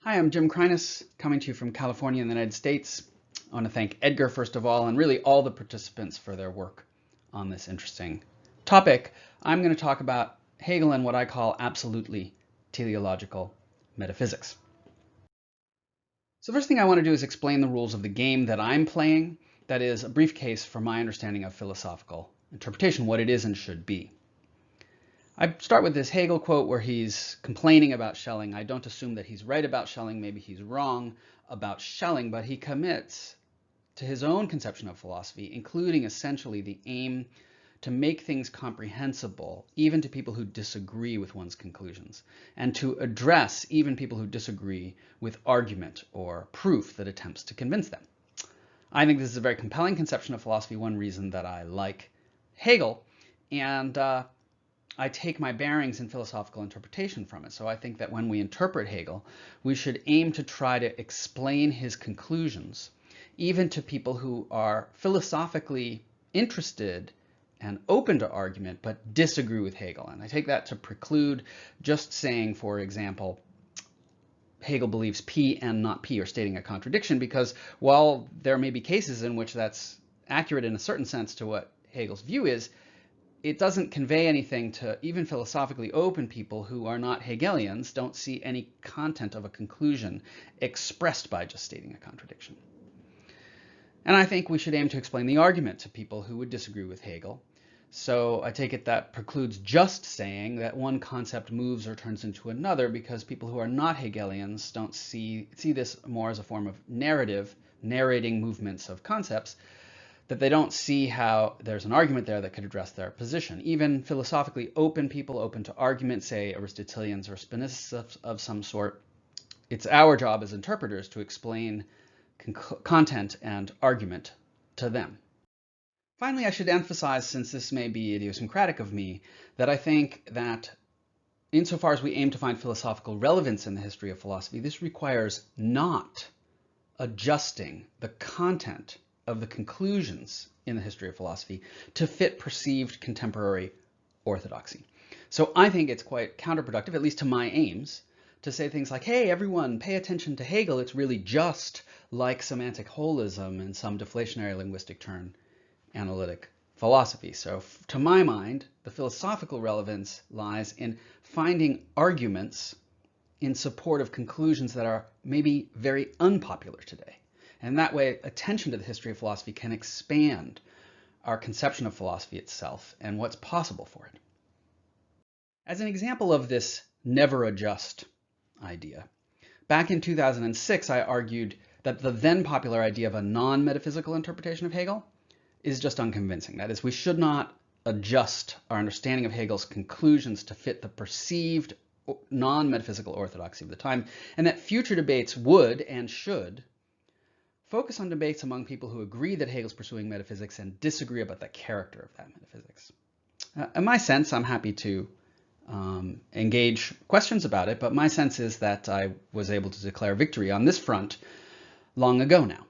Hi, I'm Jim Kreines, coming to you from California in the United States. I want to thank Edgar, first of all, and really all the participants for their work on this interesting topic. I'm going to talk about Hegel and what I call absolutely teleological metaphysics. So first thing I want to do is explain the rules of the game that I'm playing. That is a brief case for my understanding of philosophical interpretation, what it is and should be. I start with this Hegel quote where he's complaining about Schelling. I don't assume that he's right about Schelling. Maybe he's wrong about Schelling, but he commits to his own conception of philosophy, including essentially the aim to make things comprehensible, even to people who disagree with one's conclusions, and to address even people who disagree with argument or proof that attempts to convince them. I think this is a very compelling conception of philosophy, one reason that I like Hegel, and I take my bearings in philosophical interpretation from it. So I think that when we interpret Hegel, we should aim to try to explain his conclusions, even to people who are philosophically interested and open to argument, but disagree with Hegel. And I take that to preclude just saying, for example, Hegel believes P and not P, or stating a contradiction, because while there may be cases in which that's accurate in a certain sense to what Hegel's view is, it doesn't convey anything to even philosophically open people who are not Hegelians, don't see any content of a conclusion expressed by just stating a contradiction. And I think we should aim to explain the argument to people who would disagree with Hegel. So I take it that precludes just saying that one concept moves or turns into another, because people who are not Hegelians don't see this more as a form of narrative, narrating movements of concepts, that they don't see how there's an argument there that could address their position. Even philosophically open people, open to argument, say Aristotelians or Spinozaists of some sort, it's our job as interpreters to explain content and argument to them. Finally, I should emphasize, since this may be idiosyncratic of me, that I think that insofar as we aim to find philosophical relevance in the history of philosophy, this requires not adjusting the content of the conclusions in the history of philosophy to fit perceived contemporary orthodoxy. So I think it's quite counterproductive, at least to my aims, to say things like, hey, everyone, pay attention to Hegel. It's really just like semantic holism in some deflationary linguistic turn analytic philosophy. So to my mind, the philosophical relevance lies in finding arguments in support of conclusions that are maybe very unpopular today. And that way, attention to the history of philosophy can expand our conception of philosophy itself and what's possible for it. As an example of this never adjust idea, back in 2006, I argued that the then popular idea of a non-metaphysical interpretation of Hegel is just unconvincing. That is, we should not adjust our understanding of Hegel's conclusions to fit the perceived non-metaphysical orthodoxy of the time, and that future debates would and should focus on debates among people who agree that Hegel's pursuing metaphysics and disagree about the character of that metaphysics. In my sense, I'm happy to engage questions about it, but my sense is that I was able to declare victory on this front long ago now.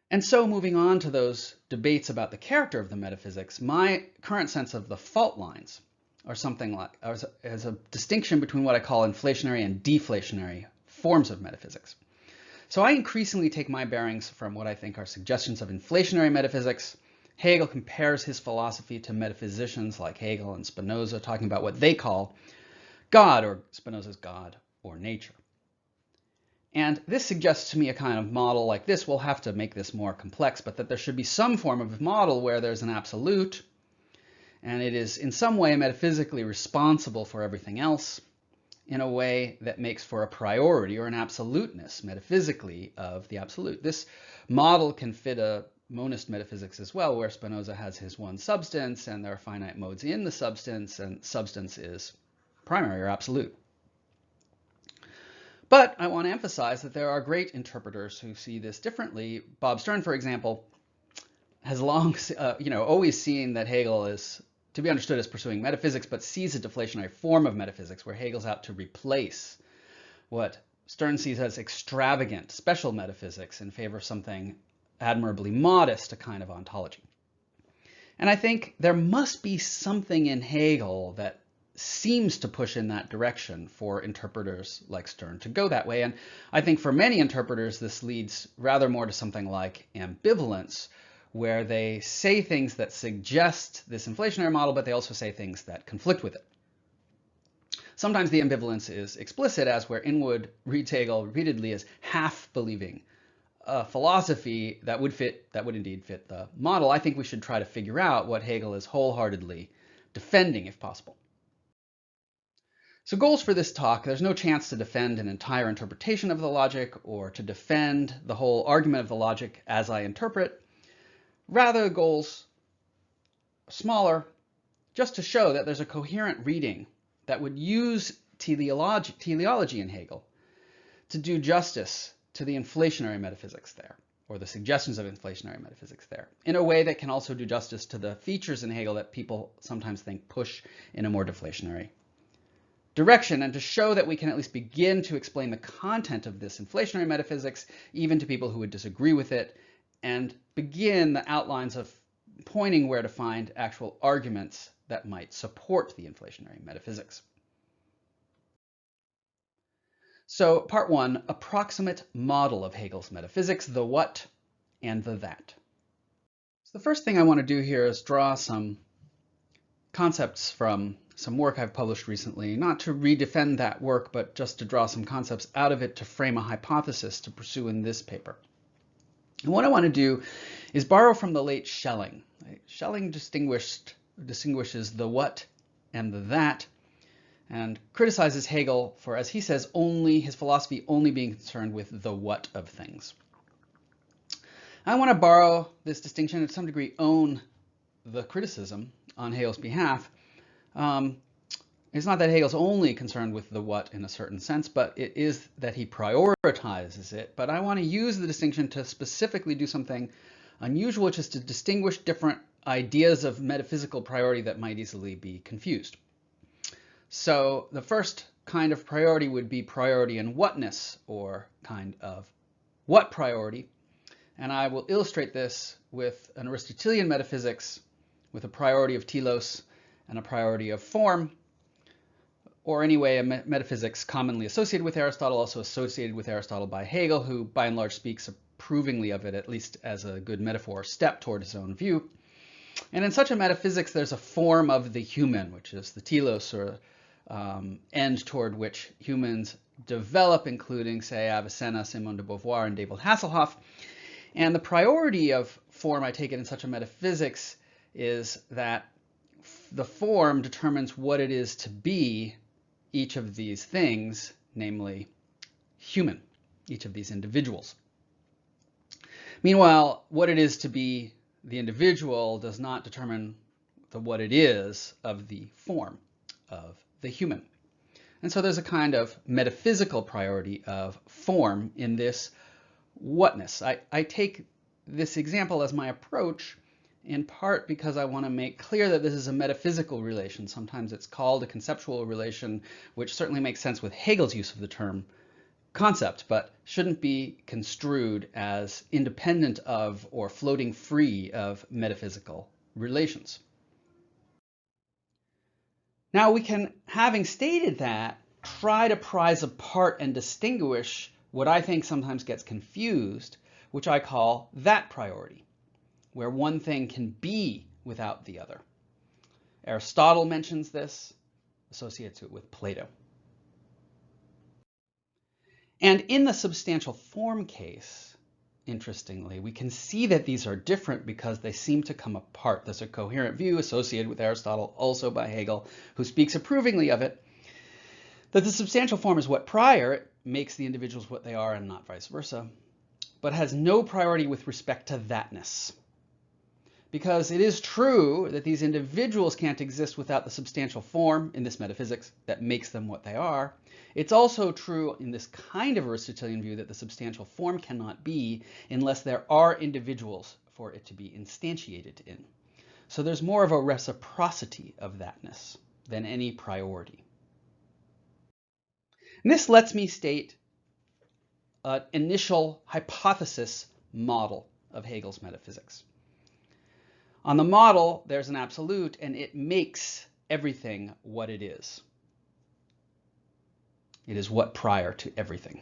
And so moving on to those debates about the character of the metaphysics, my current sense of the fault lines are something like, as a distinction between what I call inflationary and deflationary forms of metaphysics. So I increasingly take my bearings from what I think are suggestions of inflationary metaphysics. Hegel compares his philosophy to metaphysicians like Hegel and Spinoza, talking about what they call God, or Spinoza's God, or nature. And this suggests to me a kind of model like this. We'll have to make this more complex, but that there should be some form of model where there's an absolute, and it is in some way metaphysically responsible for everything else in a way that makes for a priority or an absoluteness metaphysically of the absolute. This model can fit a monist metaphysics as well, where Spinoza has his one substance and there are finite modes in the substance, and substance is primary or absolute. But I want to emphasize that there are great interpreters who see this differently. Bob Stern, for example, has long, always seen that Hegel is to be understood as pursuing metaphysics, but sees a deflationary form of metaphysics where Hegel's out to replace what Stern sees as extravagant, special metaphysics in favor of something admirably modest, a kind of ontology. And I think there must be something in Hegel that seems to push in that direction for interpreters like Stern to go that way. And I think for many interpreters, this leads rather more to something like ambivalence, where they say things that suggest this inflationary model, but they also say things that conflict with it. Sometimes the ambivalence is explicit, as where Inwood reads Hegel repeatedly as half believing a philosophy that would indeed fit the model. I think we should try to figure out what Hegel is wholeheartedly defending, if possible. So goals for this talk: there's no chance to defend an entire interpretation of the logic or to defend the whole argument of the logic as I interpret. Rather, goals are smaller, just to show that there's a coherent reading that would use teleology in Hegel to do justice to the inflationary metaphysics there, or the suggestions of inflationary metaphysics there, in a way that can also do justice to the features in Hegel that people sometimes think push in a more deflationary direction, and to show that we can at least begin to explain the content of this inflationary metaphysics, even to people who would disagree with it, and begin the outlines of pointing where to find actual arguments that might support the inflationary metaphysics. So part one, approximate model of Hegel's metaphysics, the what and the that. So the first thing I want to do here is draw some concepts from some work I've published recently, not to redefend that work, but just to draw some concepts out of it to frame a hypothesis to pursue in this paper. And what I want to do is borrow from the late Schelling. Schelling distinguishes the what and the that, and criticizes Hegel for, as he says, his philosophy only being concerned with the what of things. I want to borrow this distinction and to some degree own the criticism on Hegel's behalf. It's not that Hegel's only concerned with the what in a certain sense, but it is that he prioritizes it. But I want to use the distinction to specifically do something unusual, which is to distinguish different ideas of metaphysical priority that might easily be confused. So the first kind of priority would be priority in whatness, or kind of what priority. And I will illustrate this with an Aristotelian metaphysics with a priority of telos and a priority of form, or anyway, a metaphysics commonly associated with Aristotle, also associated with Aristotle by Hegel, who by and large speaks approvingly of it, at least as a good metaphor step toward his own view. And in such a metaphysics, there's a form of the human, which is the telos, or end toward which humans develop, including, say, Avicenna, Simone de Beauvoir, and David Hasselhoff. And the priority of form, I take it, in such a metaphysics is that the form determines what it is to be each of these things, namely human, each of these individuals. Meanwhile, what it is to be the individual does not determine what it is of the form of the human. And so there's a kind of metaphysical priority of form in this whatness. I take this example as my approach in part because I want to make clear that this is a metaphysical relation. Sometimes it's called a conceptual relation, which certainly makes sense with Hegel's use of the term concept, but shouldn't be construed as independent of or floating free of metaphysical relations. Now we can, having stated that, try to prize apart and distinguish what I think sometimes gets confused, which I call that priority, where one thing can be without the other. Aristotle mentions this, associates it with Plato. And in the substantial form case, interestingly, we can see that these are different because they seem to come apart. There's a coherent view associated with Aristotle, also by Hegel, who speaks approvingly of it, that the substantial form is what prior, it makes the individuals what they are and not vice versa, but has no priority with respect to thatness. Because it is true that these individuals can't exist without the substantial form in this metaphysics that makes them what they are. It's also true in this kind of Aristotelian view that the substantial form cannot be unless there are individuals for it to be instantiated in. So there's more of a reciprocity of thatness than any priority. And this lets me state an initial hypothesis model of Hegel's metaphysics. On the model, there's an absolute, and it makes everything what it is. It is what prior to everything.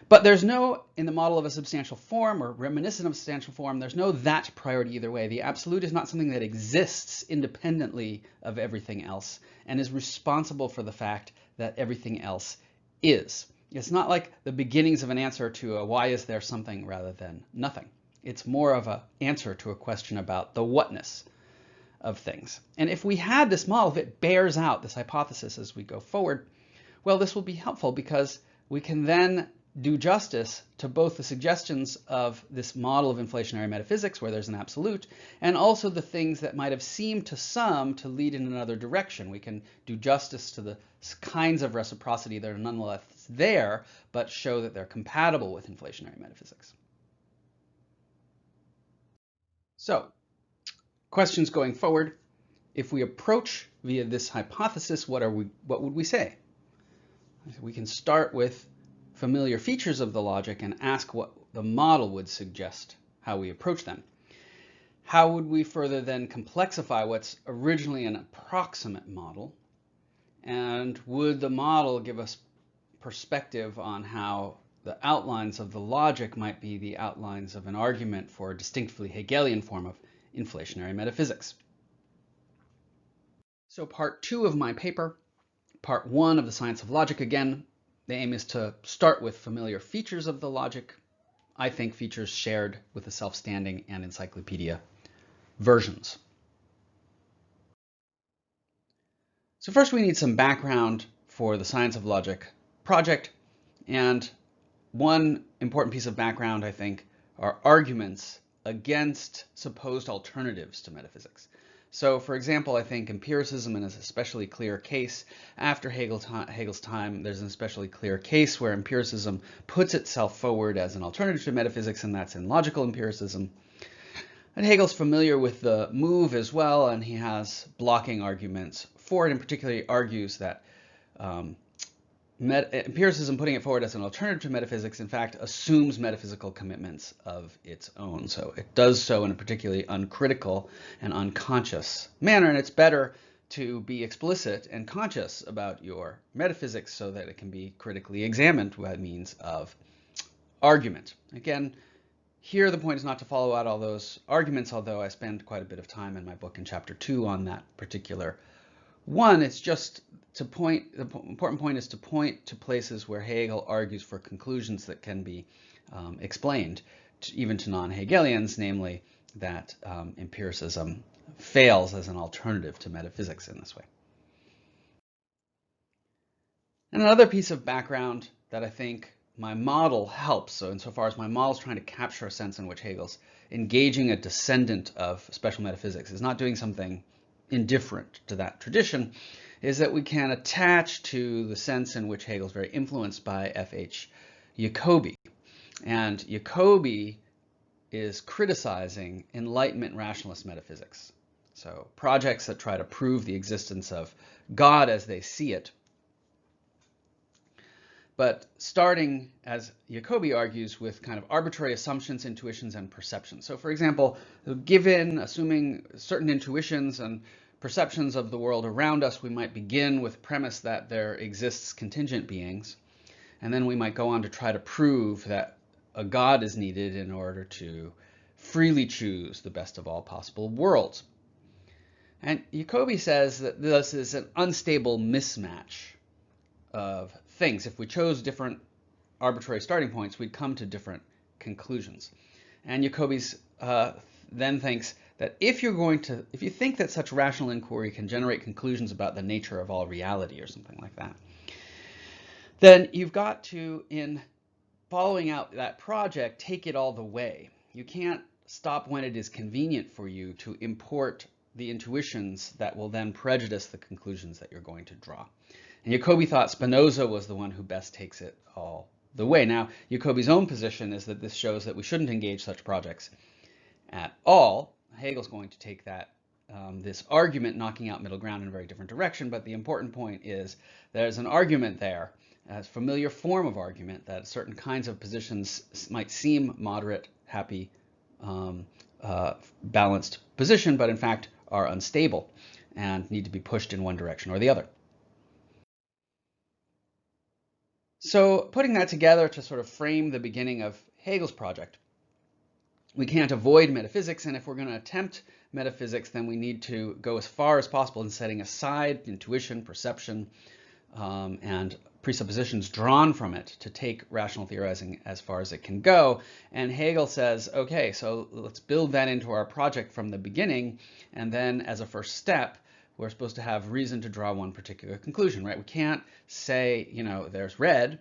But there's no, in the model of a substantial form or reminiscent of a substantial form, there's no that priority either way. The absolute is not something that exists independently of everything else and is responsible for the fact that everything else is. It's not like the beginnings of an answer to a why is there something rather than nothing. It's more of an answer to a question about the whatness of things. And if we had this model, if it bears out this hypothesis as we go forward, well, this will be helpful because we can then do justice to both the suggestions of this model of inflationary metaphysics, where there's an absolute, and also the things that might have seemed to some to lead in another direction. We can do justice to the kinds of reciprocity that are nonetheless there, but show that they're compatible with inflationary metaphysics. So, questions going forward. If we approach via this hypothesis, what would we say? We can start with familiar features of the logic and ask what the model would suggest how we approach them. How would we further then complexify what's originally an approximate model? And would the model give us perspective on how the outlines of the logic might be the outlines of an argument for a distinctly Hegelian form of inflationary metaphysics? So part 2 of my paper, part 1 of the science of logic again, the aim is to start with familiar features of the logic, I think features shared with the self-standing and encyclopedia versions. So first we need some background for the science of logic project, and one important piece of background, I think, are arguments against supposed alternatives to metaphysics. So, for example, I think empiricism is an especially clear case. After Hegel's time, there's an especially clear case where empiricism puts itself forward as an alternative to metaphysics, and that's in logical empiricism. And Hegel's familiar with the move as well, and he has blocking arguments for it, and particularly argues that empiricism, putting it forward as an alternative to metaphysics, in fact, assumes metaphysical commitments of its own. So it does so in a particularly uncritical and unconscious manner, and it's better to be explicit and conscious about your metaphysics so that it can be critically examined by means of argument. Again, here the point is not to follow out all those arguments, although I spend quite a bit of time in my book in chapter 2 on that particular one. It's just to point, the important point is to point to places where Hegel argues for conclusions that can be explained, even to non-Hegelians, namely that empiricism fails as an alternative to metaphysics in this way. And another piece of background that I think my model helps, so insofar as my model is trying to capture a sense in which Hegel's engaging a descendant of special metaphysics, is not doing something indifferent to that tradition, is that we can attach to the sense in which Hegel's very influenced by F.H. Jacobi. And Jacobi is criticizing Enlightenment rationalist metaphysics. So projects that try to prove the existence of God as they see it, but starting, as Jacobi argues, with kind of arbitrary assumptions, intuitions, and perceptions. So for example, assuming certain intuitions and perceptions of the world around us, we might begin with premise that there exists contingent beings, and then we might go on to try to prove that a God is needed in order to freely choose the best of all possible worlds. And Jacobi says that this is an unstable mismatch of things. If we chose different arbitrary starting points, we'd come to different conclusions. And Jacobi then thinks that if you think that such rational inquiry can generate conclusions about the nature of all reality or something like that, then you've got to, in following out that project, take it all the way. You can't stop when it is convenient for you to import the intuitions that will then prejudice the conclusions that you're going to draw. And Jacobi thought Spinoza was the one who best takes it all the way. Now, Jacobi's own position is that this shows that we shouldn't engage such projects at all. Hegel's going to take that this argument, knocking out middle ground, in a very different direction. But the important point is there's an argument there, a familiar form of argument, that certain kinds of positions might seem moderate, happy, balanced position, but in fact are unstable. and need to be pushed in one direction or the other. So putting that together to sort of frame the beginning of Hegel's project, we can't avoid metaphysics, and if we're going to attempt metaphysics, then we need to go as far as possible in setting aside intuition, perception, and presuppositions drawn from it to take rational theorizing as far as it can go. And Hegel says, okay, so let's build that into our project from the beginning, and then as a first step, we're supposed to have reason to draw one particular conclusion, right? We can't say, you know, there's red,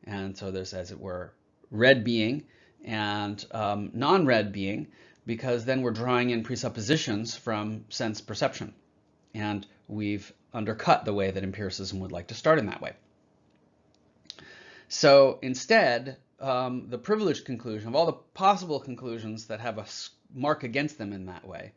and so there's, as it were, red being and non-red being, because then we're drawing in presuppositions from sense perception. And we've undercut the way that empiricism would like to start in that way. So instead, the privileged conclusion, of all the possible conclusions that have a mark against them in that way,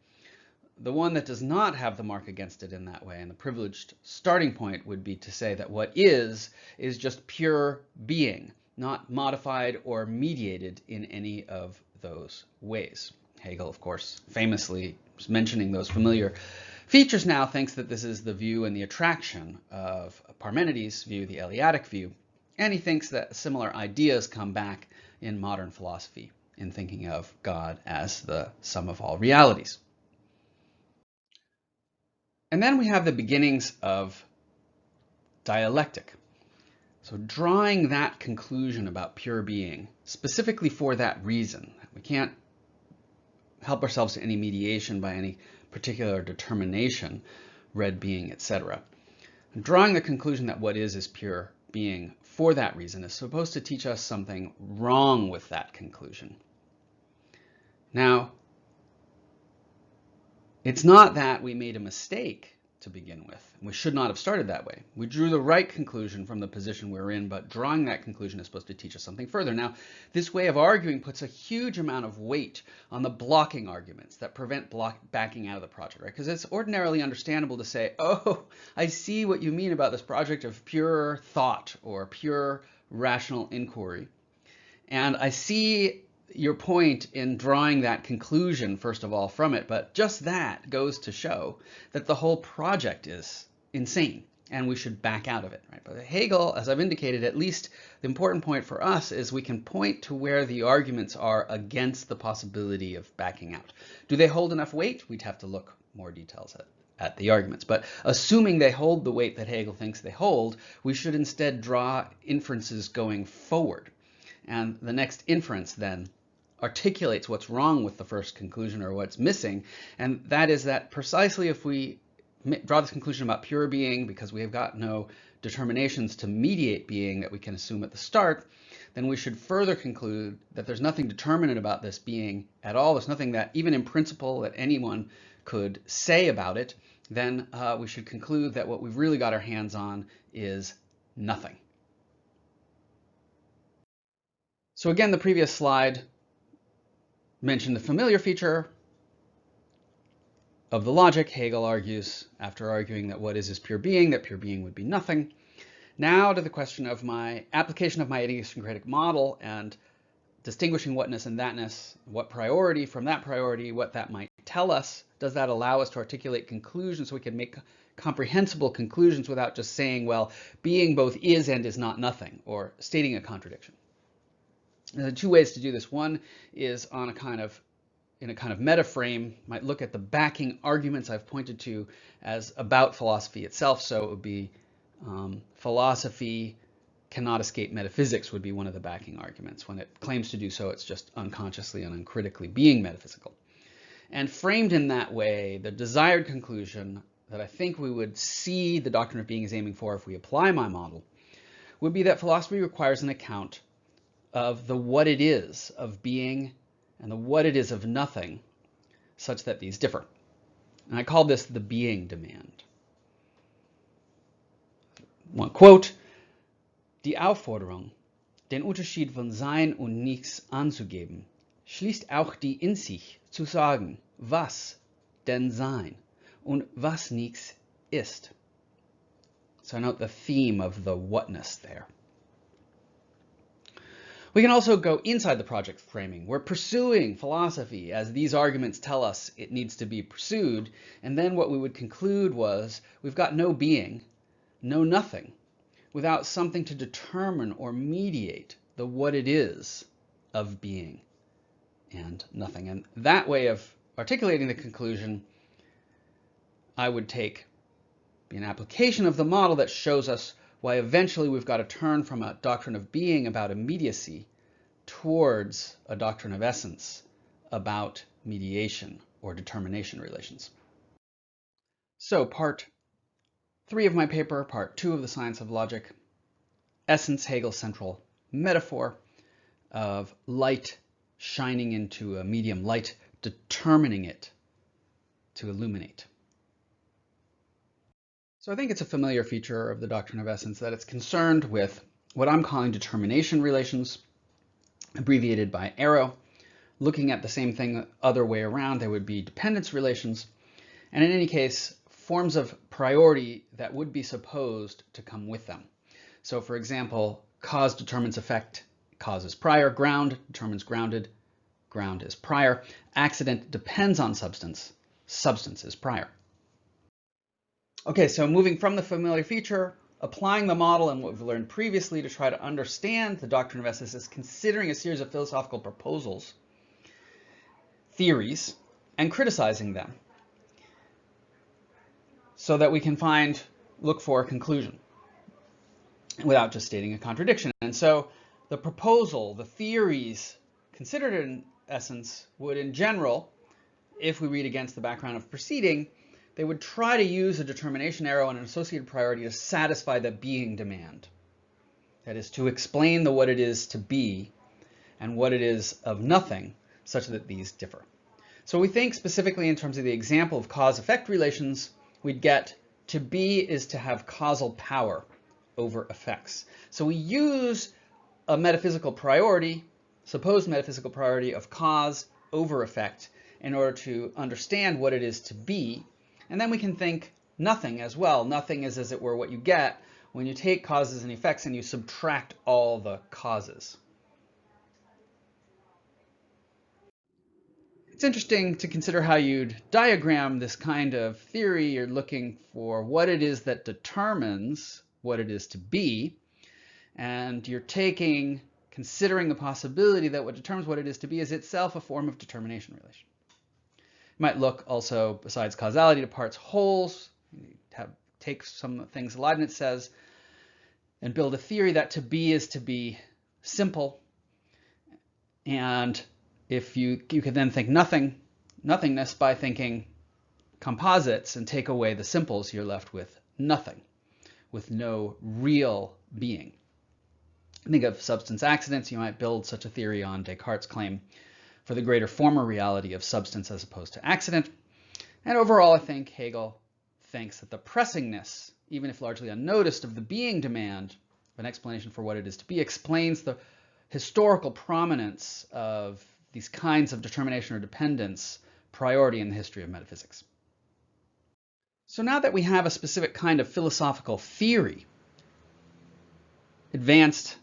the one that does not have the mark against it in that way, and the privileged starting point would be to say that what is just pure being, not modified or mediated in any of those ways. Hegel, of course, famously mentioning those familiar features now, thinks that this is the view and the attraction of Parmenides' view, the Eleatic view, and he thinks that similar ideas come back in modern philosophy in thinking of God as the sum of all realities. And then we have the beginnings of dialectic. So drawing that conclusion about pure being, specifically for that reason, we can't help ourselves to any mediation by any particular determination, red being, etc. Drawing the conclusion that what is pure being for that reason is supposed to teach us something wrong with that conclusion. Now, it's not that we made a mistake to begin with. We should not have started that way. We drew the right conclusion from the position we're in, but drawing that conclusion is supposed to teach us something further. Now, this way of arguing puts a huge amount of weight on the blocking arguments that prevent backing out of the project, right? Because it's ordinarily understandable to say, oh, I see what you mean about this project of pure thought or pure rational inquiry. And I see your point in drawing that conclusion, first of all, from it, but just that goes to show that the whole project is insane and we should back out of it, right? But Hegel, as I've indicated, at least the important point for us is we can point to where the arguments are against the possibility of backing out. Do they hold enough weight? We'd have to look more details at the arguments. But assuming they hold the weight that Hegel thinks they hold, we should instead draw inferences going forward. And the next inference then articulates what's wrong with the first conclusion or what's missing, and that is that precisely if we draw this conclusion about pure being because we have got no determinations to mediate being that we can assume at the start, then we should further conclude that there's nothing determinate about this being at all. There's nothing that even in principle that anyone could say about it. Then we should conclude that what we've really got our hands on is nothing. So again, the previous slide mentioned the familiar feature of the logic. Hegel argues, after arguing that what is pure being, that pure being would be nothing. Now to the question of my application of my idiosyncratic model and distinguishing whatness and thatness, what priority from that priority, what that might tell us. Does that allow us to articulate conclusions so we can make comprehensible conclusions without just saying, well, being both is and is not nothing, or stating a contradiction? There are two ways to do this. One is on in a kind of meta frame, might look at the backing arguments I've pointed to as about philosophy itself. So it would be philosophy cannot escape metaphysics would be one of the backing arguments. When it claims to do so, it's just unconsciously and uncritically being metaphysical. And framed in that way, the desired conclusion that I think we would see the doctrine of being is aiming for if we apply my model would be that philosophy requires an account of the what it is of being and the what it is of nothing, such that these differ. And I call this the being demand. One quote, die Aufforderung, den Unterschied von Sein und Nichts anzugeben, schließt auch die in sich zu sagen, was denn Sein und was nichts ist. So note the theme of the whatness there. We can also go inside the project framing. We're pursuing philosophy as these arguments tell us it needs to be pursued. And then what we would conclude was we've got no being, no nothing, without something to determine or mediate the what it is of being and nothing. And that way of articulating the conclusion, I would take an application of the model that shows us why eventually we've got to turn from a doctrine of being about immediacy towards a doctrine of essence about mediation or determination relations. So part 3 of my paper, part 2 of the science of logic, essence, Hegel's central metaphor of light shining into a medium, light determining it to illuminate. So I think it's a familiar feature of the doctrine of essence that it's concerned with what I'm calling determination relations, abbreviated by arrow. Looking at the same thing the other way around, there would be dependence relations, and in any case, forms of priority that would be supposed to come with them. So for example, cause determines effect, cause is prior, ground determines grounded, ground is prior, accident depends on substance, substance is prior. Okay, so moving from the familiar feature, applying the model and what we've learned previously to try to understand the doctrine of essence is considering a series of philosophical proposals, theories, and criticizing them so that we can look for a conclusion without just stating a contradiction. And so the proposal, the theories considered in essence would in general, if we read against the background of preceding, they would try to use a determination arrow and an associated priority to satisfy the being demand. That is, to explain the what it is to be and what it is of nothing, such that these differ. So we think specifically in terms of the example of cause-effect relations, we'd get to be is to have causal power over effects. So we use a metaphysical priority, supposed metaphysical priority of cause over effect in order to understand what it is to be. And then we can think nothing as well. Nothing is, as it were, what you get when you take causes and effects and you subtract all the causes. It's interesting to consider how you'd diagram this kind of theory. You're looking for what it is that determines what it is to be, and you're considering the possibility that what determines what it is to be is itself a form of determination relation. You might look also, besides causality, to parts wholes. Take some things Leibniz says and build a theory that to be simple. And if you could then think nothingness by thinking composites and take away the simples, you're left with nothing, with no real being. Think of substance accidents. You might build such a theory on Descartes' claim for the greater former reality of substance as opposed to accident. And overall, I think Hegel thinks that the pressingness, even if largely unnoticed, of the being demand of an explanation for what it is to be explains the historical prominence of these kinds of determination or dependence priority in the history of metaphysics. So now that we have a specific kind of philosophical theory advanced,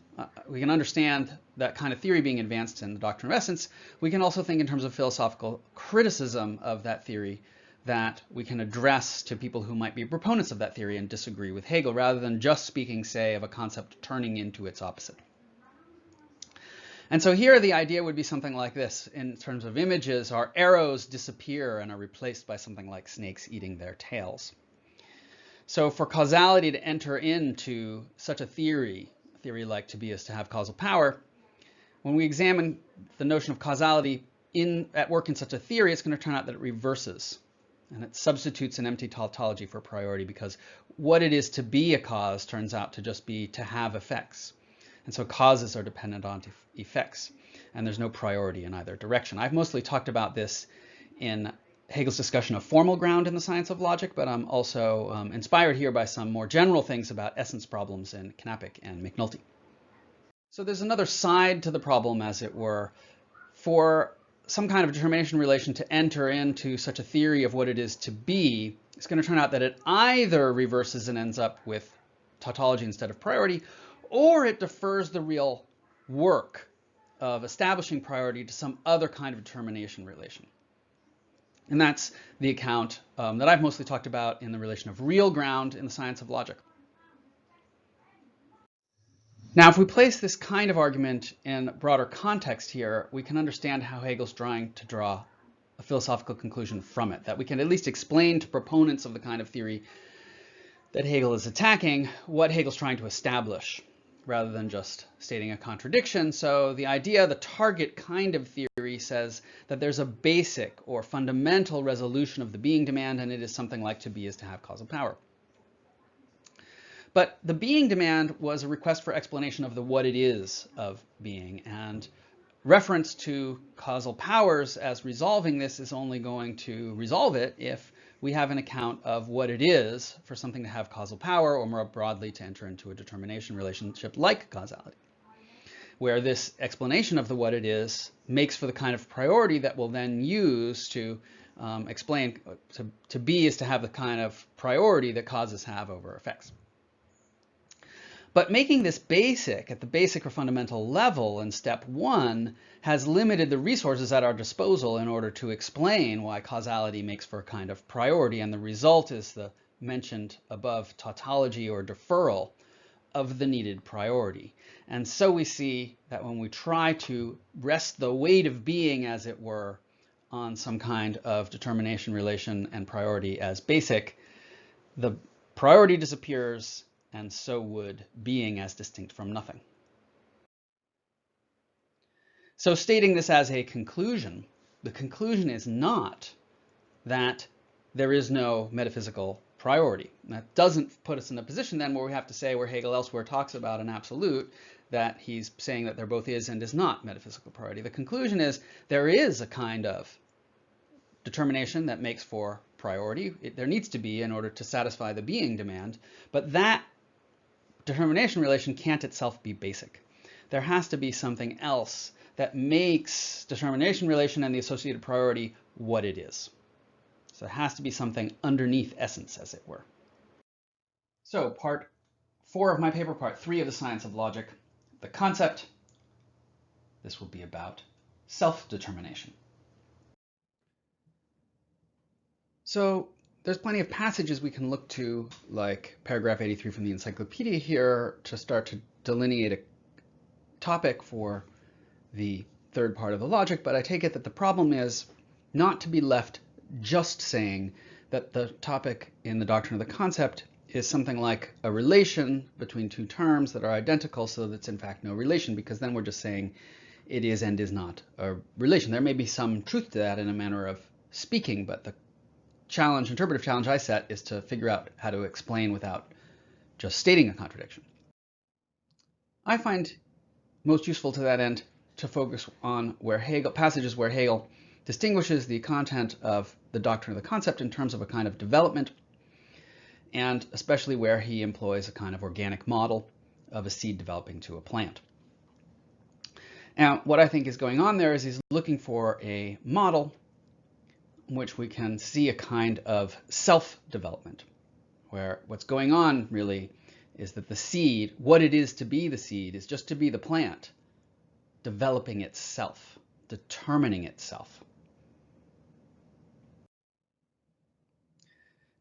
we can understand that kind of theory being advanced in the doctrine of essence. We can also think in terms of philosophical criticism of that theory that we can address to people who might be proponents of that theory and disagree with Hegel, rather than just speaking, say, of a concept turning into its opposite. And so here the idea would be something like this. In terms of images, our arrows disappear and are replaced by something like snakes eating their tails. So for causality to enter into such a theory like to be is to have causal power, when we examine the notion of causality at work in such a theory, it's going to turn out that it reverses. And it substitutes an empty tautology for priority, because what it is to be a cause turns out to just be to have effects. And so causes are dependent on effects, and there's no priority in either direction. I've mostly talked about this in Hegel's discussion of formal ground in the science of logic, but I'm also inspired here by some more general things about essence problems in Knappich and McNulty. So there's another side to the problem, as it were. For some kind of determination relation to enter into such a theory of what it is to be, it's going to turn out that it either reverses and ends up with tautology instead of priority, or it defers the real work of establishing priority to some other kind of determination relation. And that's the account that I've mostly talked about in the relation of real ground in the science of logic. Now, if we place this kind of argument in broader context here, we can understand how Hegel's trying to draw a philosophical conclusion from it, that we can at least explain to proponents of the kind of theory that Hegel is attacking what Hegel's trying to establish, rather than just stating a contradiction. So the idea, the target kind of theory, says that there's a basic or fundamental resolution of the being demand, and it is something like to be is to have causal power. But the being demand was a request for explanation of the what it is of being, and reference to causal powers as resolving this is only going to resolve it if we have an account of what it is for something to have causal power, or more broadly to enter into a determination relationship like causality, where this explanation of the what it is makes for the kind of priority that we'll then use to explain to be is to have the kind of priority that causes have over effects. But making this basic, at the basic or fundamental level in step one, has limited the resources at our disposal in order to explain why causality makes for a kind of priority, and the result is the mentioned above tautology or deferral of the needed priority. And so we see that when we try to rest the weight of being, as it were, on some kind of determination relation and priority as basic, the priority disappears, and so would being as distinct from nothing. So stating this as a conclusion, the conclusion is not that there is no metaphysical priority. That doesn't put us in a position then where we have to say, where Hegel elsewhere talks about an absolute, that he's saying that there both is and is not metaphysical priority. The conclusion is there is a kind of determination that makes for priority. There needs to be in order to satisfy the being demand, but that determination relation can't itself be basic. There has to be something else that makes determination relation and the associated priority what it is. So it has to be something underneath essence, as it were. So part 4 of my paper, part 3 of the science of logic, the concept. This will be about self-determination. So there's plenty of passages we can look to, like paragraph 83 from the encyclopedia here, to start to delineate a topic for the third part of the logic, but I take it that the problem is not to be left just saying that the topic in the doctrine of the concept is something like a relation between two terms that are identical, so that it's in fact no relation, because then we're just saying it is and is not a relation. There may be some truth to that in a manner of speaking, but the interpretive challenge I set is to figure out how to explain without just stating a contradiction. I find most useful to that end to focus on passages where Hegel distinguishes the content of the doctrine of the concept in terms of a kind of development, and especially where he employs a kind of organic model of a seed developing to a plant. Now, what I think is going on there is he's looking for a model in which we can see a kind of self-development, where what's going on really is that the seed, what it is to be the seed, is just to be the plant, developing itself, determining itself.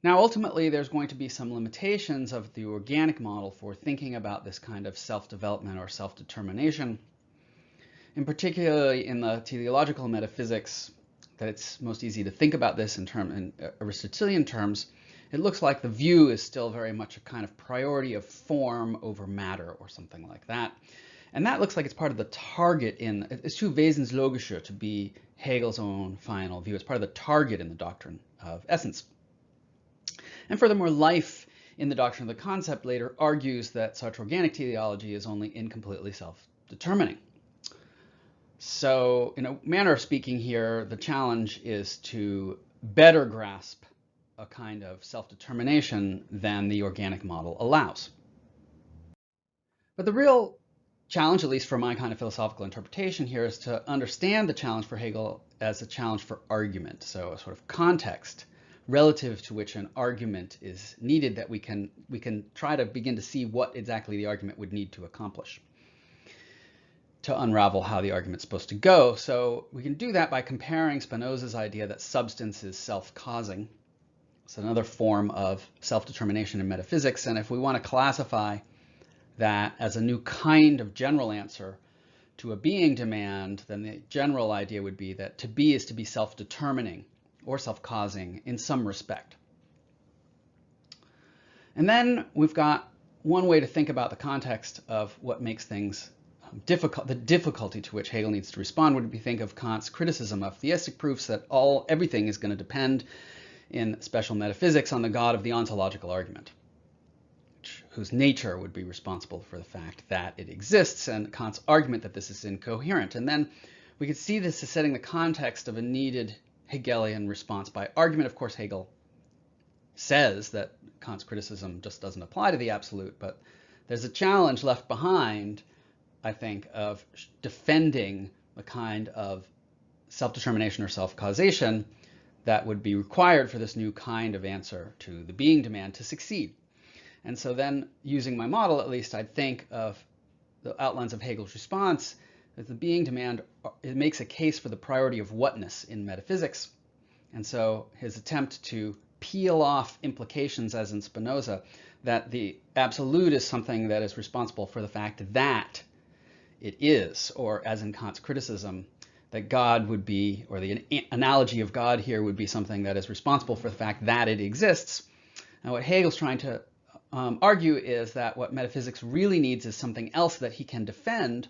Now, ultimately, there's going to be some limitations of the organic model for thinking about this kind of self-development or self-determination. In particular, in the teleological metaphysics, that it's most easy to think about this in Aristotelian terms, it looks like the view is still very much a kind of priority of form over matter or something like that. And that looks like it's part of the target it's zu wesenslogische to be Hegel's own final view. It's part of the target in the doctrine of essence. And furthermore, life in the doctrine of the concept later argues that such organic teleology is only incompletely self-determining. So in a manner of speaking here, the challenge is to better grasp a kind of self-determination than the organic model allows. But the real challenge, at least for my kind of philosophical interpretation here, is to understand the challenge for Hegel as a challenge for argument. So a sort of context relative to which an argument is needed, that we can try to begin to see what exactly the argument would need to accomplish. to unravel how the argument's supposed to go. So we can do that by comparing Spinoza's idea that substance is self-causing. It's another form of self-determination in metaphysics. And if we want to classify that as a new kind of general answer to a being demand, then the general idea would be that to be is to be self-determining or self-causing in some respect. And then we've got one way to think about the context of what makes things difficult, the difficulty to which Hegel needs to respond would be think of Kant's criticism of theistic proofs that everything is going to depend in special metaphysics on the God of the ontological argument, whose nature would be responsible for the fact that it exists, and Kant's argument that this is incoherent. And then we could see this as setting the context of a needed Hegelian response by argument. Of course, Hegel says that Kant's criticism just doesn't apply to the absolute, but there's a challenge left behind, I think, of defending the kind of self-determination or self-causation that would be required for this new kind of answer to the being demand to succeed. And so then, using my model at least, I'd think of the outlines of Hegel's response as the being demand. It makes a case for the priority of whatness in metaphysics. And so his attempt to peel off implications, as in Spinoza, that the absolute is something that is responsible for the fact that it is, or as in Kant's criticism, that God would be, or the analogy of God here would be something that is responsible for the fact that it exists. And what Hegel's trying to argue is that what metaphysics really needs is something else that he can defend,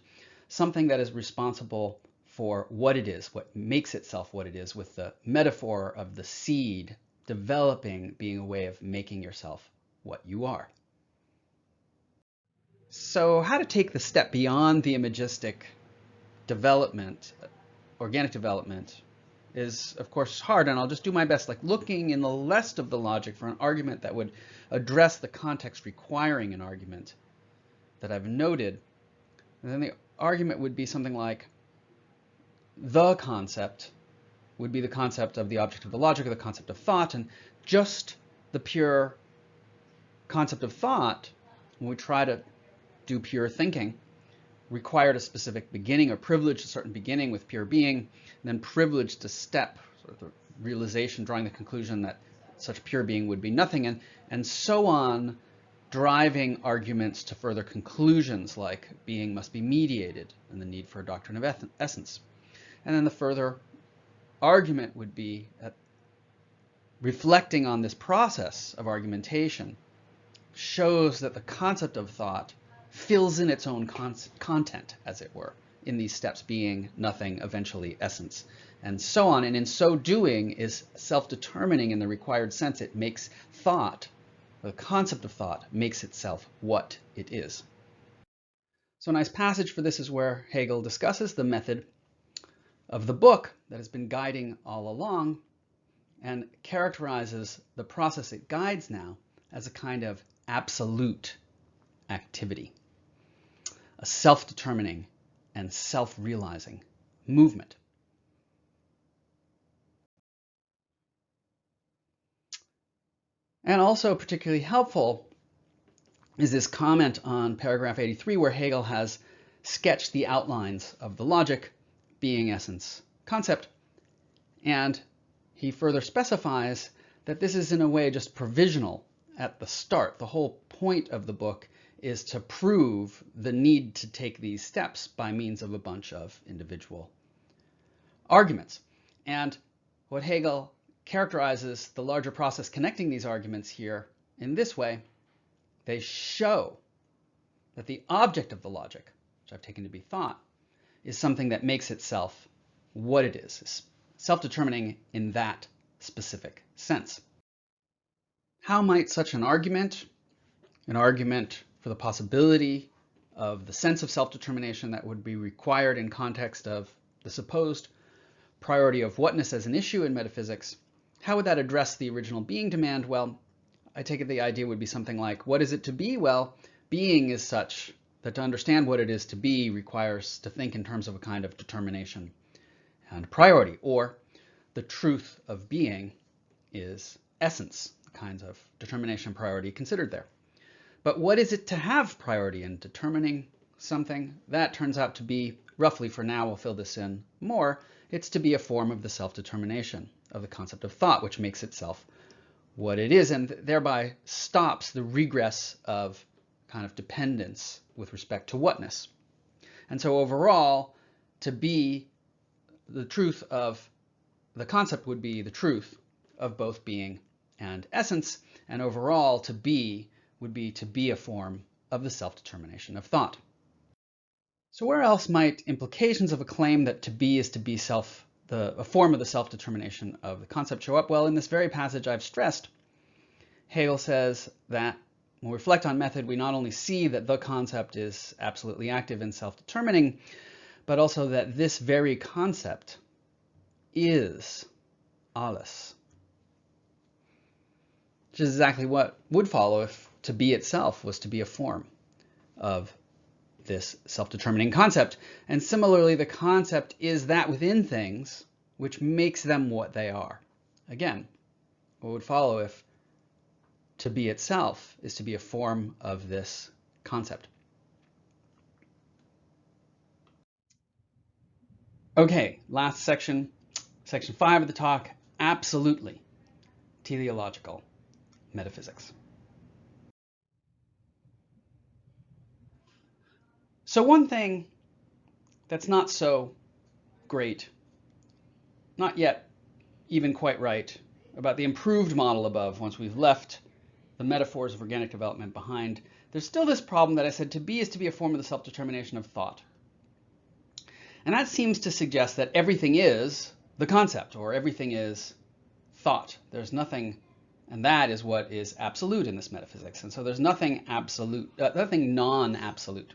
something that is responsible for what it is, what makes itself what it is, with the metaphor of the seed developing being a way of making yourself what you are. So how to take the step beyond the imagistic development, organic development, is of course hard, and I'll just do my best, like looking in the rest of the logic for an argument that would address the context requiring an argument that I've noted. And then the argument would be something like the concept would be the concept of the object of the logic, or the concept of thought, and just the pure concept of thought, when we try to do pure thinking, required a specific beginning, or privileged a certain beginning with pure being, and then privileged a step, sort of the realization, drawing the conclusion that such pure being would be nothing, and so on, driving arguments to further conclusions like being must be mediated and the need for a doctrine of essence. And then the further argument would be reflecting on this process of argumentation shows that the concept of thought fills in its own content, as it were, in these steps, being, nothing, eventually essence, and so on. And in so doing is self-determining in the required sense. It makes thought, the concept of thought, makes itself what it is. So a nice passage for this is where Hegel discusses the method of the book that has been guiding all along, and characterizes the process it guides now as a kind of absolute activity, a self-determining and self-realizing movement. And also particularly helpful is this comment on paragraph 83, where Hegel has sketched the outlines of the logic, being, essence, concept, and he further specifies that this is in a way just provisional at the start. The whole point of the book is to prove the need to take these steps by means of a bunch of individual arguments. And what Hegel characterizes the larger process connecting these arguments here in this way: they show that the object of the logic, which I've taken to be thought, is something that makes itself what it is self-determining in that specific sense. How might such an argument for the possibility of the sense of self-determination that would be required in context of the supposed priority of whatness as an issue in metaphysics, how would that address the original being demand? Well, I take it the idea would be something like, what is it to be? Well, being is such that to understand what it is to be requires to think in terms of a kind of determination and priority, or the truth of being is essence, the kinds of determination and priority considered there. But what is it to have priority in determining something, that turns out to be, roughly for now, we'll fill this in more, it's to be a form of the self-determination of the concept of thought, which makes itself what it is, and thereby stops the regress of kind of dependence with respect to whatness. And so overall, to be the truth of the concept would be the truth of both being and essence, and overall to be would be to be a form of the self-determination of thought. So where else might implications of a claim that to be is to be a form of the self-determination of the concept show up? Well, in this very passage I've stressed, Hegel says that when we reflect on method, we not only see that the concept is absolutely active and self-determining, but also that this very concept is alles. Which is exactly what would follow if to be itself was to be a form of this self-determining concept. And similarly, the concept is that within things which makes them what they are. Again, what would follow if to be itself is to be a form of this concept. Okay, last section, section 5 of the talk, absolutely teleological metaphysics. So one thing that's not so great, not yet even quite right, about the improved model above, once we've left the metaphors of organic development behind, there's still this problem that I said to be is to be a form of the self-determination of thought. And that seems to suggest that everything is the concept, or everything is thought. There's nothing, and that is what is absolute in this metaphysics. And so there's nothing absolute, nothing non-absolute.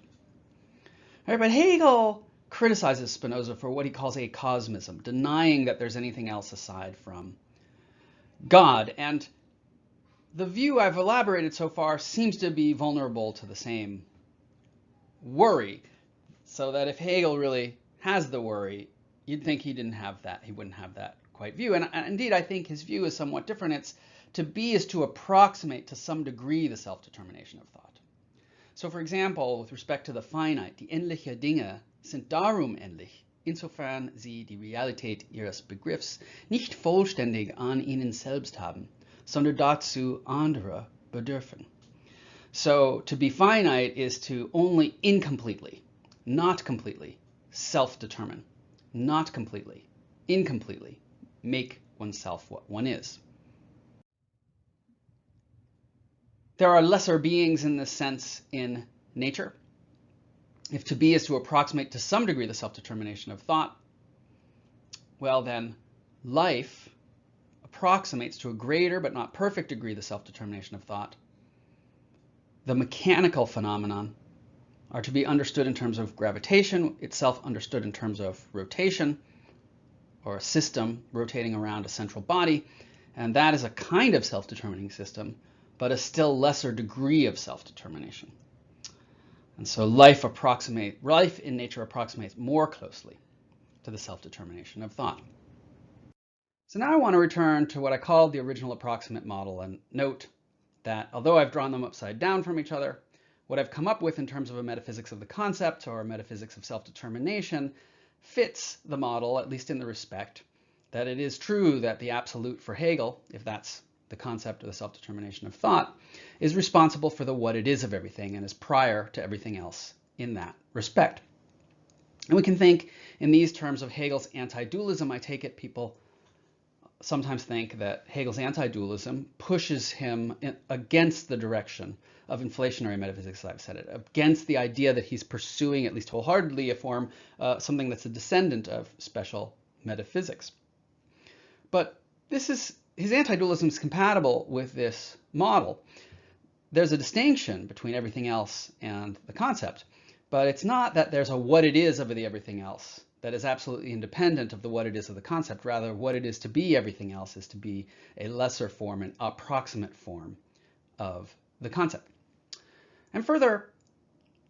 Right, but Hegel criticizes Spinoza for what he calls a cosmism, denying that there's anything else aside from God. And the view I've elaborated so far seems to be vulnerable to the same worry, so that if Hegel really has the worry, you'd think he didn't have that. He wouldn't have that quite view. And indeed, I think his view is somewhat different. It's to be is to approximate to some degree the self-determination of thought. So for example, with respect to the finite, die ähnliche Dinge sind darum ähnlich, insofern sie die Realität ihres Begriffs nicht vollständig an ihnen selbst haben, sondern dazu andere bedürfen. So to be finite is to only incompletely, not completely, self-determine, not completely, incompletely, make oneself what one is. There are lesser beings in this sense in nature. If to be is to approximate to some degree the self-determination of thought, well then life approximates to a greater but not perfect degree the self-determination of thought. The mechanical phenomenon are to be understood in terms of gravitation, itself understood in terms of rotation, or a system rotating around a central body, and that is a kind of self-determining system, but a still lesser degree of self-determination. And so life in nature approximates more closely to the self-determination of thought. So now I want to return to what I called the original approximate model, and note that although I've drawn them upside down from each other, what I've come up with in terms of a metaphysics of the concept or a metaphysics of self-determination fits the model, at least in the respect that it is true that the absolute for Hegel, if that's the concept of the self-determination of thought, is responsible for the what it is of everything and is prior to everything else in that respect. And we can think in these terms of Hegel's anti-dualism. I take it people sometimes think that Hegel's anti-dualism pushes him against the direction of inflationary metaphysics, as I've said it, against the idea that he's pursuing, at least wholeheartedly, a form, something that's a descendant of special metaphysics. But his anti-dualism is compatible with this model. There's a distinction between everything else and the concept, but it's not that there's a what it is of the everything else that is absolutely independent of the what it is of the concept. Rather, what it is to be everything else is to be a lesser form, an approximate form of the concept. And further,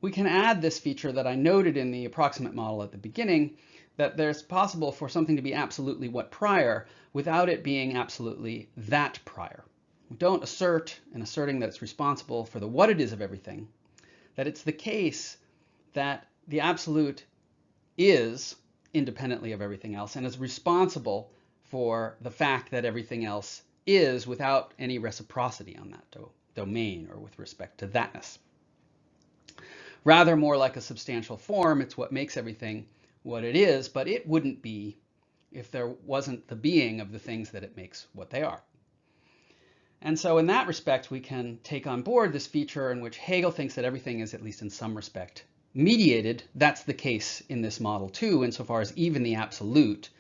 we can add this feature that I noted in the approximate model at the beginning, that there's possible for something to be absolutely what prior without it being absolutely that prior. We don't assert, in asserting that it's responsible for the what it is of everything, that it's the case that the absolute is independently of everything else and is responsible for the fact that everything else is without any reciprocity on that domain or with respect to thatness. Rather more like a substantial form, it's what makes everything what it is, but it wouldn't be if there wasn't the being of the things that it makes what they are. And so in that respect, we can take on board this feature in which Hegel thinks that everything is, at least in some respect, mediated. That's the case in this model too, insofar as even the absolute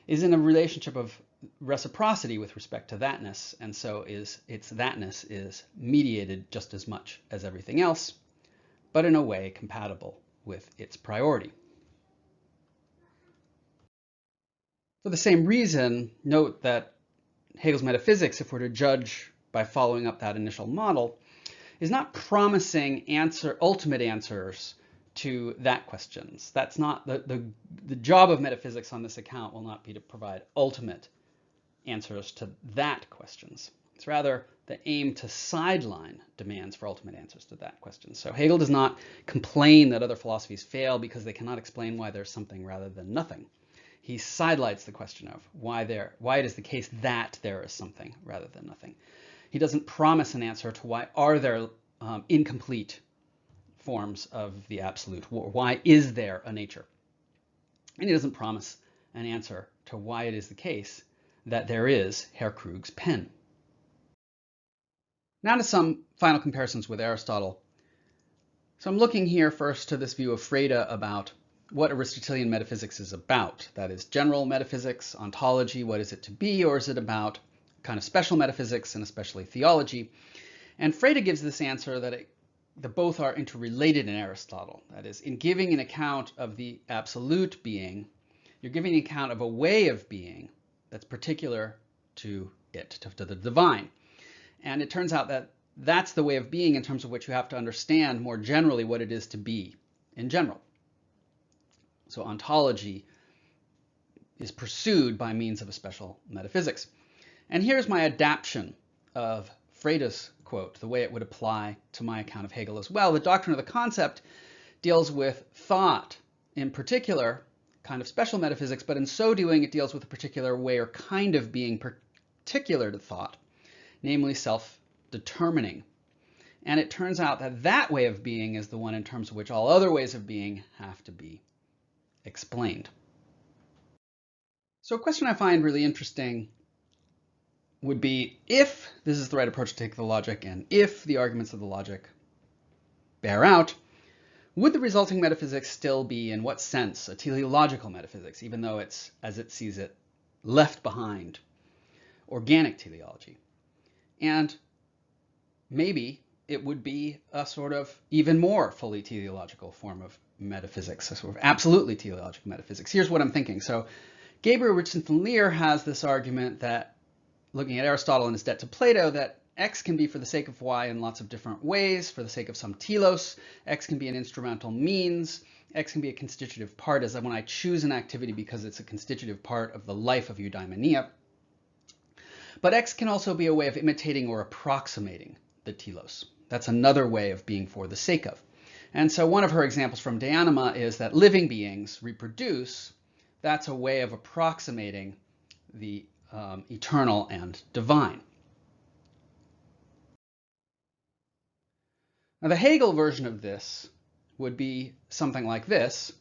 is in a relationship of reciprocity with respect to thatness, and so its thatness is mediated just as much as everything else, but in a way compatible with its priority. For the same reason, note that Hegel's metaphysics, if we're to judge by following up that initial model, is not promising ultimate answers to that questions. That's not the job of metaphysics on this account will not be to provide ultimate answers to that questions. It's rather the aim to sideline demands for ultimate answers to that question. So Hegel does not complain that other philosophies fail because they cannot explain why there's something rather than nothing. He sidelights the question of why it is the case that there is something rather than nothing. He doesn't promise an answer to why are there incomplete forms of the absolute. Why is there a nature? And he doesn't promise an answer to why it is the case that there is Herr Krug's pen. Now to some final comparisons with Aristotle. So I'm looking here first to this view of Frede about what Aristotelian metaphysics is about. That is general metaphysics, ontology, what is it to be, or is it about kind of special metaphysics and especially theology? And Frede gives this answer that both are interrelated in Aristotle. That is, in giving an account of the absolute being, you're giving an account of a way of being that's particular to it, to the divine. And it turns out that that's the way of being in terms of which you have to understand more generally what it is to be in general. So ontology is pursued by means of a special metaphysics. And here's my adaptation of Frede's quote, the way it would apply to my account of Hegel as well. The doctrine of the concept deals with thought in particular, kind of special metaphysics, but in so doing it deals with a particular way or kind of being particular to thought, namely self-determining. And it turns out that that way of being is the one in terms of which all other ways of being have to be explained. So a question I find really interesting would be, if this is the right approach to take the logic and if the arguments of the logic bear out, would the resulting metaphysics still be, in what sense, a teleological metaphysics, even though it's, as it sees it, left behind organic teleology? And maybe it would be a sort of even more fully teleological form of metaphysics, a sort of absolutely teleological metaphysics. Here's what I'm thinking. So Gabriel Richardson von Leer has this argument that, looking at Aristotle and his debt to Plato, that X can be for the sake of Y in lots of different ways, for the sake of some telos. X can be an instrumental means. X can be a constitutive part, as when I choose an activity because it's a constitutive part of the life of eudaimonia. But X can also be a way of imitating or approximating the telos. That's another way of being for the sake of. And so one of her examples from De Anima is that living beings reproduce. That's a way of approximating the eternal and divine. Now the Hegel version of this would be something like this.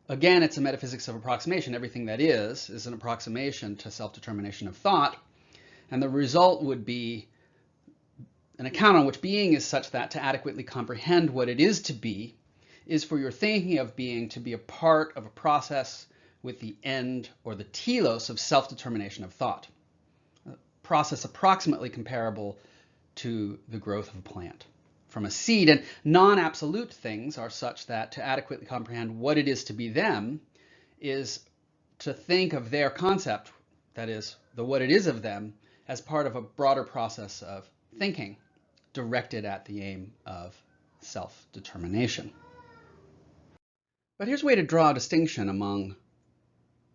Again, it's a metaphysics of approximation. Everything that is an approximation to self-determination of thought. And the result would be an account on which being is such that to adequately comprehend what it is to be is for your thinking of being to be a part of a process with the end or the telos of self-determination of thought. A process approximately comparable to the growth of a plant from a seed. And non-absolute things are such that to adequately comprehend what it is to be them is to think of their concept, that is, the what it is of them, as part of a broader process of thinking directed at the aim of self-determination. But here's a way to draw a distinction among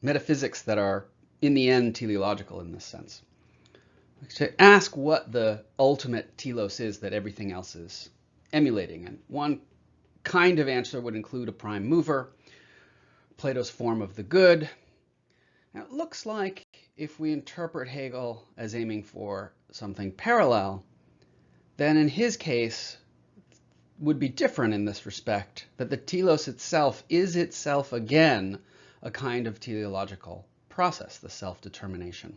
metaphysics that are, in the end, teleological in this sense. To ask what the ultimate telos is that everything else is emulating. And one kind of answer would include a prime mover, Plato's form of the good. Now, it looks like if we interpret Hegel as aiming for something parallel, then in his case would be different in this respect, that the telos itself is itself again a kind of teleological process, the self-determination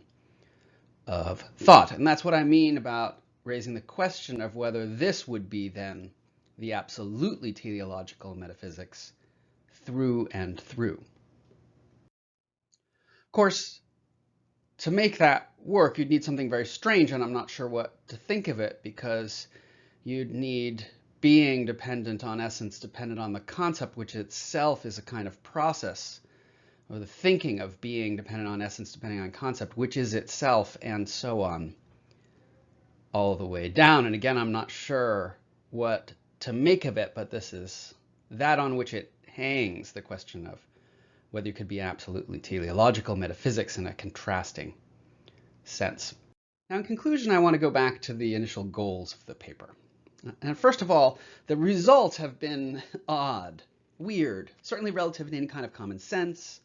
of thought. And that's what I mean about raising the question of whether this would be then the absolutely teleological metaphysics through and through. Of course, to make that work, you'd need something very strange, and I'm not sure what to think of it, because you'd need being dependent on essence, dependent on the concept, which itself is a kind of process, or the thinking of being dependent on essence, depending on concept, which is itself, and so on, all the way down. And again, I'm not sure what to make of it, but this is that on which it hangs, the question of whether you could be absolutely teleological metaphysics in a contrasting sense. Now, in conclusion, I want to go back to the initial goals of the paper. And first of all, the results have been odd, weird, certainly relative to any kind of common sense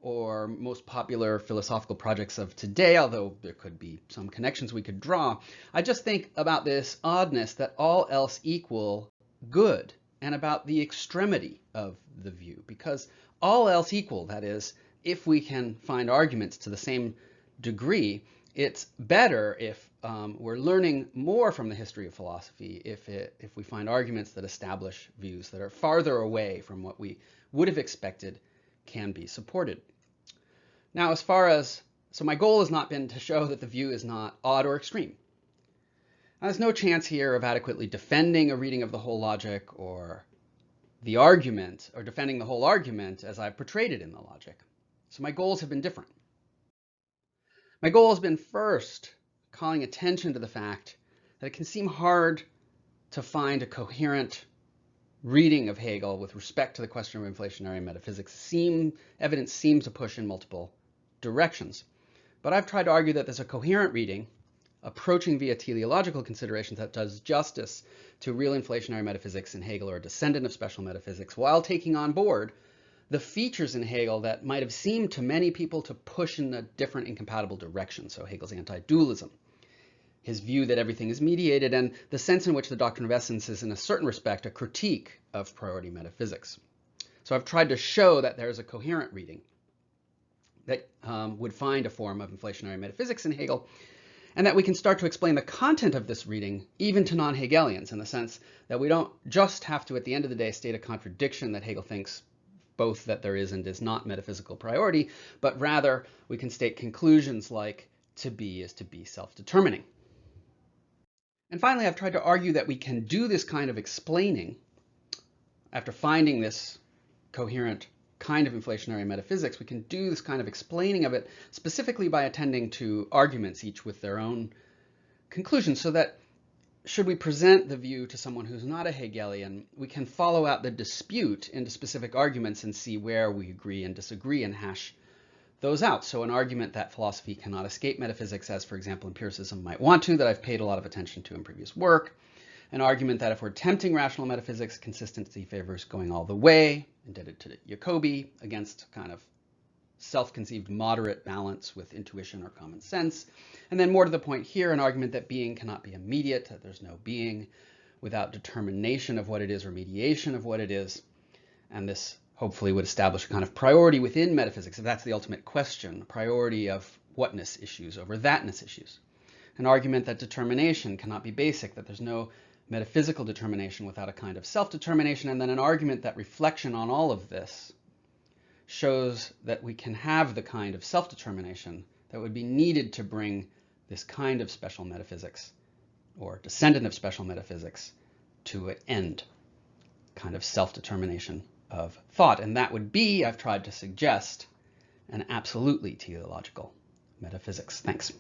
or most popular philosophical projects of today, although there could be some connections we could draw. I just think about this oddness that all else equal good, and about the extremity of the view, because all else equal, that is, if we can find arguments to the same degree, it's better if we're learning more from the history of philosophy if we find arguments that establish views that are farther away from what we would have expected can be supported. Now, so my goal has not been to show that the view is not odd or extreme. Now, there's no chance here of adequately defending a reading of the whole logic or the argument, or defending the whole argument as I've portrayed it in the logic. So my goals have been different. My goal has been first calling attention to the fact that it can seem hard to find a coherent reading of Hegel with respect to the question of inflationary metaphysics. Evidence seems to push in multiple directions. But I've tried to argue that there's a coherent reading approaching via teleological considerations that does justice to real inflationary metaphysics in Hegel, or a descendant of special metaphysics, while taking on board the features in Hegel that might have seemed to many people to push in a different incompatible direction. So Hegel's anti-dualism, his view that everything is mediated, and the sense in which the doctrine of essence is in a certain respect a critique of priority metaphysics. So I've tried to show that there's a coherent reading that would find a form of inflationary metaphysics in Hegel, and that we can start to explain the content of this reading even to non-Hegelians, in the sense that we don't just have to, at the end of the day, state a contradiction that Hegel thinks both that there is and is not metaphysical priority, but rather we can state conclusions like to be is to be self-determining. And finally, I've tried to argue that we can do this kind of explaining after finding this coherent kind of inflationary metaphysics. We can do this kind of explaining of it specifically by attending to arguments, each with their own conclusions, so that should we present the view to someone who's not a Hegelian, we can follow out the dispute into specific arguments and see where we agree and disagree and hash those out. So an argument that philosophy cannot escape metaphysics, as for example empiricism might want to, that I've paid a lot of attention to in previous work. An argument that if we're attempting rational metaphysics, consistency favors going all the way, indebted to Jacobi, against kind of self-conceived moderate balance with intuition or common sense. And then more to the point here, an argument that being cannot be immediate, that there's no being without determination of what it is or mediation of what it is. And this hopefully would establish a kind of priority within metaphysics, if that's the ultimate question, priority of whatness issues over thatness issues. An argument that determination cannot be basic, that there's no metaphysical determination without a kind of self-determination, and then an argument that reflection on all of this shows that we can have the kind of self-determination that would be needed to bring this kind of special metaphysics, or descendant of special metaphysics, to an end, kind of self-determination of thought. And that would be, I've tried to suggest, an absolutely teleological metaphysics. Thanks.